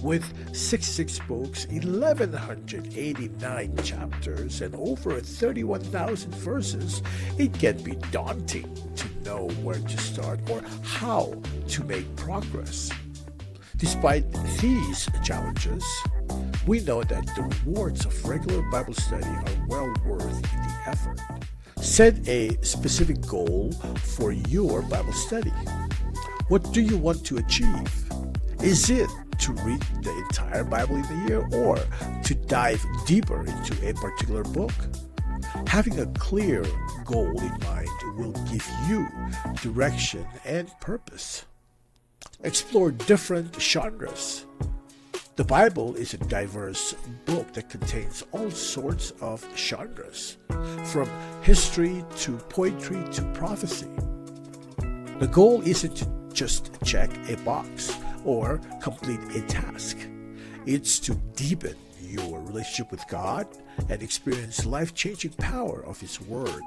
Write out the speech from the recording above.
With 66 books, 1,189 chapters, and over 31,000 verses, it can be daunting to know where to start or how to make progress. Despite these challenges, we know that the rewards of regular Bible study are well worth the effort. Set a specific goal for your Bible study. What do you want to achieve? Is it to read the entire Bible in a year or to dive deeper into a particular book? Having a clear goal in mind will give you direction and purpose. Explore different genres. The Bible is a diverse book that contains all sorts of genres, from history to poetry to prophecy. The goal isn't to just check a box or complete a task. It's to deepen your relationship with God and experience life-changing power of His Word.